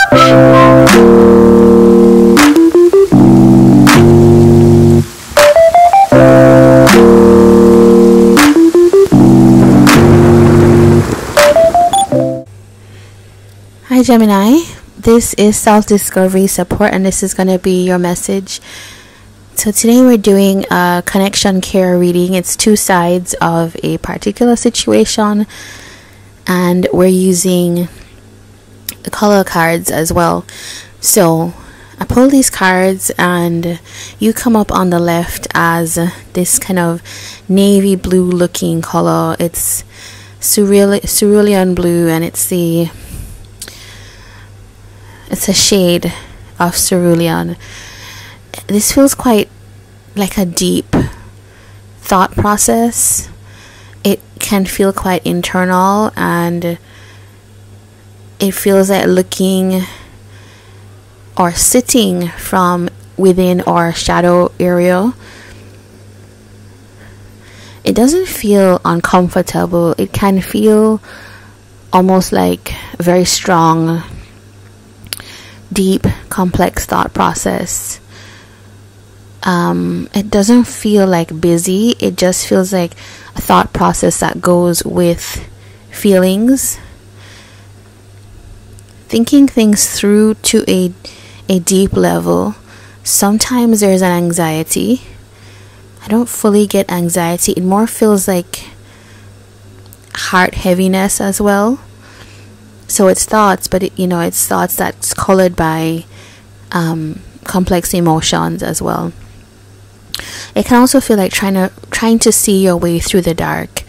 Hi Gemini, this is self-discovery support and this is going to be your message. So today we're doing a connection care reading. It's two sides of a particular situation and we're using the color cards as well. So I pull these cards and you come up on the left as this kind of navy blue looking color. It's cerulean blue and it's a shade of cerulean. This feels quite like a deep thought process. It can feel quite internal and it feels like looking or sitting from within our shadow area. It doesn't feel uncomfortable. It can feel almost like very strong, deep, complex thought process. It doesn't feel like busy. It just feels like a thought process that goes with feelings, thinking things through to a deep level. Sometimes there's an anxiety. I don't fully get anxiety. It more feels like heart heaviness as well. So it's thoughts, but it's thoughts that's colored by complex emotions as well. It can also feel like trying to see your way through the dark.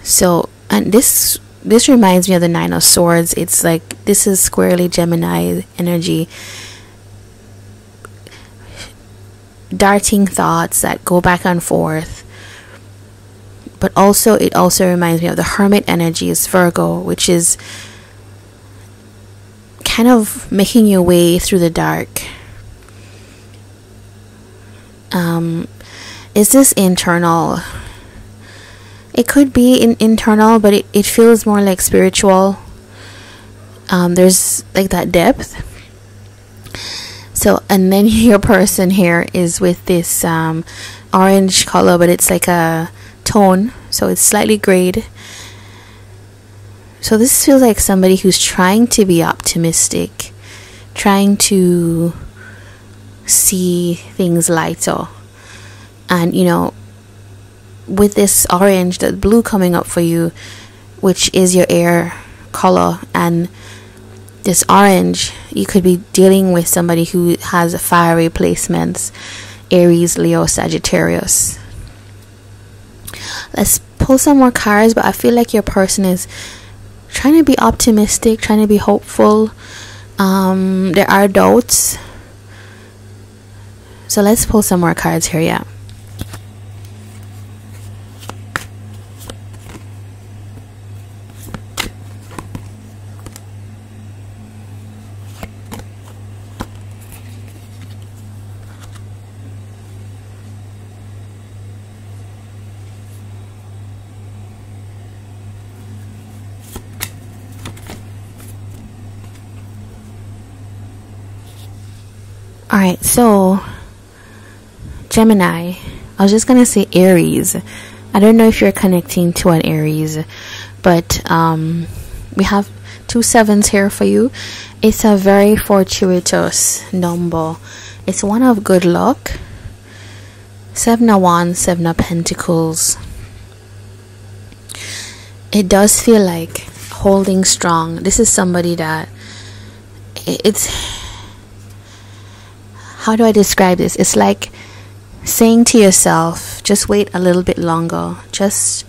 So, and this reminds me of the Nine of Swords. It's like this is squarely Gemini energy. Darting thoughts that go back and forth. But also, it also reminds me of the Hermit energy, is Virgo, which is kind of making your way through the dark. Is this internal? It could be internal, but it feels more like spiritual. There's like that depth. So, and then your person here is with this orange color, but it's like a tone, so it's slightly grayed. So this feels like somebody who's trying to be optimistic, trying to see things lighter. And with this orange, the blue coming up for you, which is your air color, and this orange, you could be dealing with somebody who has fiery placements, Aries, Leo, Sagittarius. Let's pull some more cards, but I feel like your person is trying to be optimistic, trying to be hopeful. There are doubts. So let's pull some more cards here, yeah. Alright, so Gemini, I was just gonna say Aries. I don't know if you're connecting to an Aries, but we have 2 sevens here for you. It's a very fortuitous number. It's one of good luck. 7 of Wands, 7 of Pentacles. It does feel like holding strong. This is somebody that how do I describe this? It's like saying to yourself, just wait a little bit longer. Just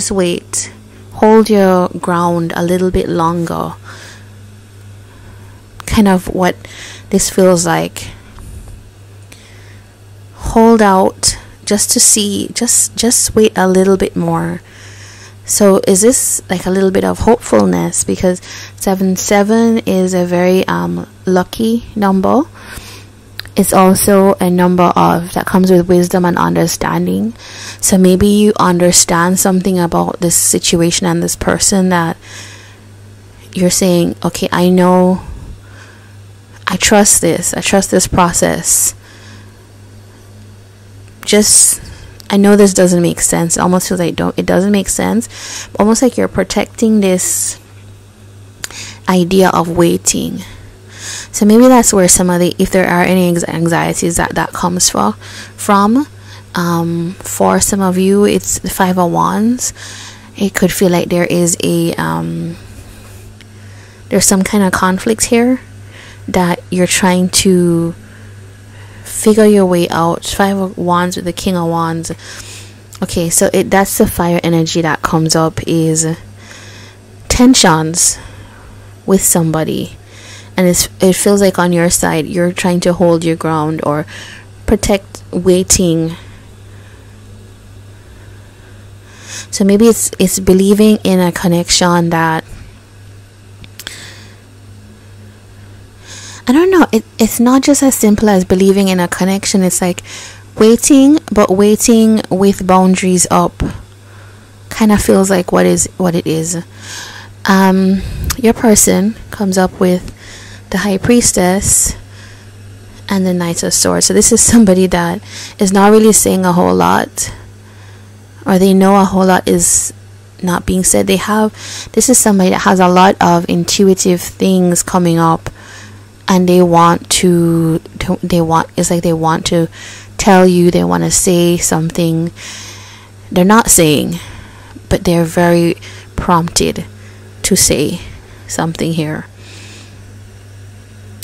wait. Hold your ground a little bit longer. Kind of what this feels like. Hold out just to see, just wait a little bit more. So is this like a little bit of hopefulness, because 7/7 is a very lucky number. It's also a number that comes with wisdom and understanding. So maybe you understand something about this situation and this person that you're saying, okay, I know, I trust this process. Just, I know this doesn't make sense. It almost feels like it doesn't make sense. Almost like you're protecting this idea of waiting. So maybe that's where some of the, if there are any anxieties that comes from. For some of you, it's the Five of Wands. It could feel like there is a there's some kind of conflict here that you're trying to figure your way out. Five of Wands with the King of Wands. Okay, so that's the fire energy that comes up, is tensions with somebody, and it feels like on your side you're trying to hold your ground or protect waiting. So maybe it's believing in a connection that, I don't know, it's not just as simple as believing in a connection. It's like waiting, but waiting with boundaries up. Kind of feels like what it is. Your person comes up with the High Priestess and the Knight of Swords. So this is somebody that is not really saying a whole lot, or they know a whole lot is not being said. This is somebody that has a lot of intuitive things coming up, and they want to tell you, they want to say something they're not saying, but they're very prompted to say something here.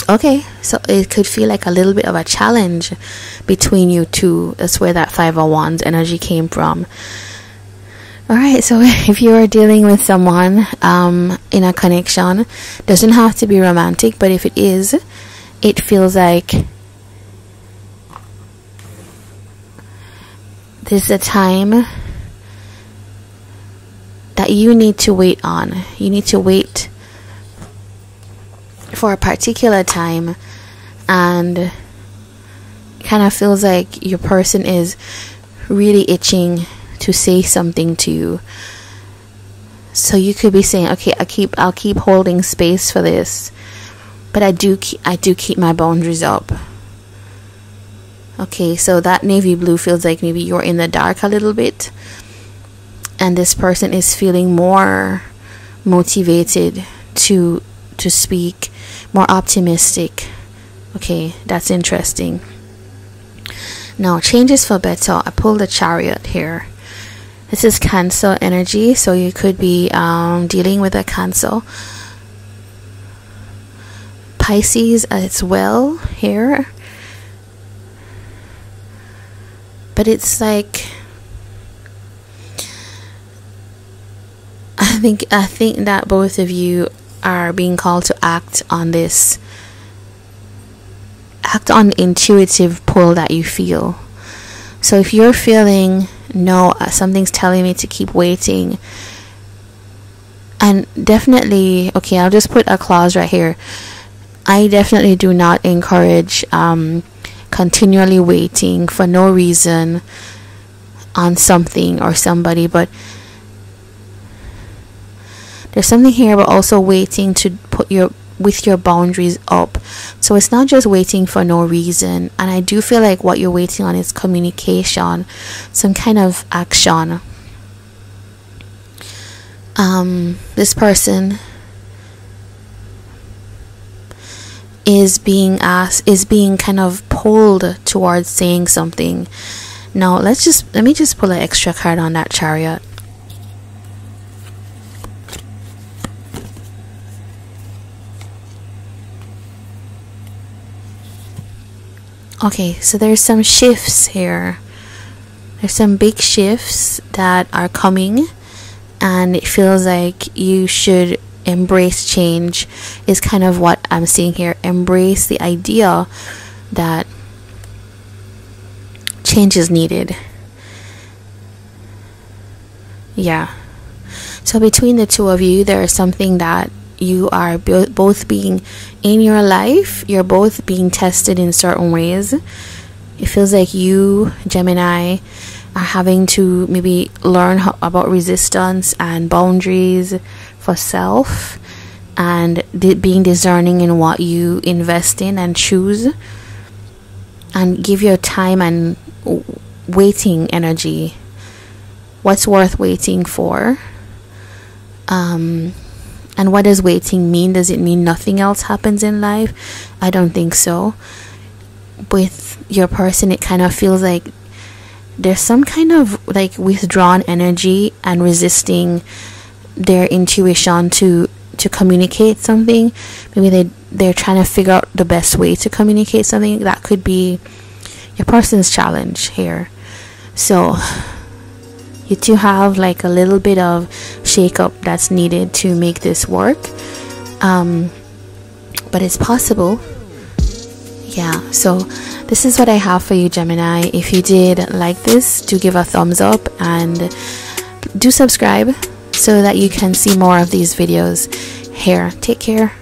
Okay, so it could feel like a little bit of a challenge between you two. That's where that Five of Wands energy came from. Alright, so if you are dealing with someone in a connection, doesn't have to be romantic, but if it is, it feels like this is a time that you need to wait on. You need to wait for a particular time, and kind of feels like your person is really itching to say something to you. So you could be saying, okay, I'll keep holding space for this, but I do keep my boundaries up. Okay, so that navy blue feels like maybe you're in the dark a little bit, and this person is feeling more motivated to speak, more optimistic. Okay, that's interesting. Now, changes for better. I pulled the Chariot here. This is Cancer energy, so you could be dealing with a Cancer. Pisces as well here. But it's like, I think that both of you are being called to act on this. Act on the intuitive pull that you feel. So if you're feeling, no, something's telling me to keep waiting, and definitely, okay, I'll just put a clause right here. I definitely do not encourage continually waiting for no reason on something or somebody, but there's something here about also waiting to put your boundaries up. So it's not just waiting for no reason, and I do feel like what you're waiting on is communication, some kind of action. This person is being kind of pulled towards saying something. Now let me just pull an extra card on that Chariot. Okay, so there's some shifts here. There's some big shifts that are coming, and it feels like you should embrace change, is kind of what I'm seeing here. Embrace the idea that change is needed. Yeah. So between the two of you, there is something that you are both being in your life, you're both being tested in certain ways. It feels like you, Gemini, are having to maybe learn about resistance and boundaries for self, and being discerning in what you invest in and choose, and give your time and waiting energy. What's worth waiting for? And what does waiting mean? Does it mean nothing else happens in life? I don't think so. With your person, it kind of feels like there's some kind of like withdrawn energy and resisting their intuition to communicate something. Maybe they're trying to figure out the best way to communicate something. That could be your person's challenge here. So you two have like a little bit of shake up that's needed to make this work, but it's possible. Yeah, so this is what I have for you, Gemini. If you did like this, do give a thumbs up and do subscribe so that you can see more of these videos here. Take care.